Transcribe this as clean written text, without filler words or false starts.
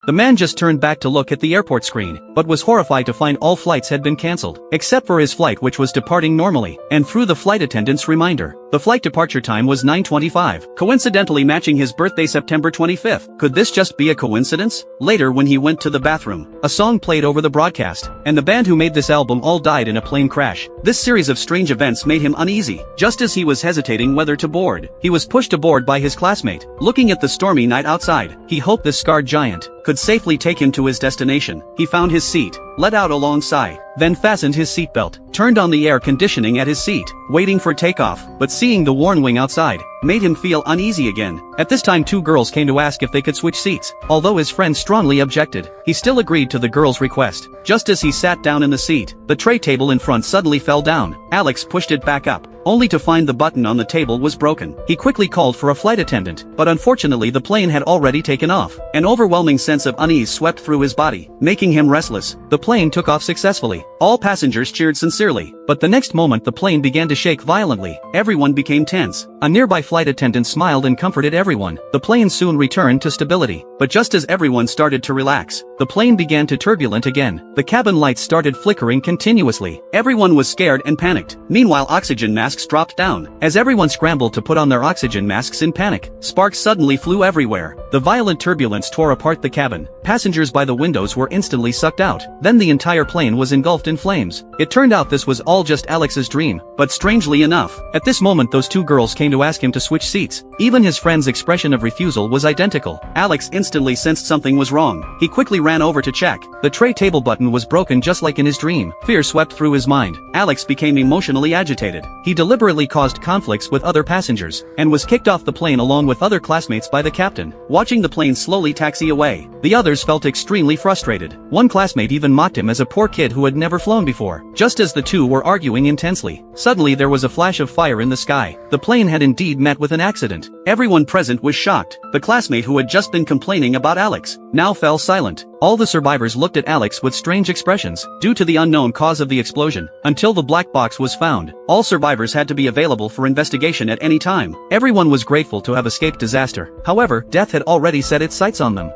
The man just turned back to look at the airport screen, but was horrified to find all flights had been cancelled, except for his flight which was departing normally, and through the flight attendant's reminder. The flight departure time was 9:25, coincidentally matching his birthday September 25th. Could this just be a coincidence? Later when he went to the bathroom, a song played over the broadcast, and the band who made this album all died in a plane crash. This series of strange events made him uneasy. Just as he was hesitating whether to board, he was pushed aboard by his classmate. Looking at the stormy night outside, he hoped this scarred giant could safely take him to his destination. He found his seat, let out a long sigh, then fastened his seatbelt, turned on the air conditioning at his seat, waiting for takeoff, but seeing the worn wing outside made him feel uneasy again. At this time 2 girls came to ask if they could switch seats. Although his friend strongly objected, he still agreed to the girls' request. Just as he sat down in the seat, the tray table in front suddenly fell down. Alex pushed it back up, only to find the button on the table was broken. He quickly called for a flight attendant, but unfortunately the plane had already taken off. An overwhelming sense of unease swept through his body, making him restless. The plane took off successfully. All passengers cheered sincerely, but the next moment the plane began to shake violently. Everyone became tense. A nearby flight attendant smiled and comforted everyone. The plane soon returned to stability, but just as everyone started to relax, the plane began to turbulent again. The cabin lights started flickering continuously. Everyone was scared and panicked. Meanwhile oxygen masks dropped down. As everyone scrambled to put on their oxygen masks in panic, sparks suddenly flew everywhere. The violent turbulence tore apart the cabin. Passengers by the windows were instantly sucked out. Then the entire plane was engulfed in flames. It turned out this was all just Alex's dream, but strangely enough, at this moment those 2 girls came to ask him to switch seats. Even his friend's expression of refusal was identical. Alex instantly sensed something was wrong. He quickly ran over to check. The tray table button was broken just like in his dream. Fear swept through his mind. Alex became emotionally agitated. He deliberately caused conflicts with other passengers, and was kicked off the plane along with other classmates by the captain. Watching the plane slowly taxi away, the others felt extremely frustrated. One classmate even mocked him as a poor kid who had never flown before. Just as the 2 were arguing intensely, suddenly there was a flash of fire in the sky. The plane had indeed met with an accident. Everyone present was shocked. The classmate who had just been complaining about Alex now fell silent. All the survivors looked at Alex with strange expressions, due to the unknown cause of the explosion. Until the black box was found, all survivors had to be available for investigation at any time. Everyone was grateful to have escaped disaster. However, death had already set its sights on them.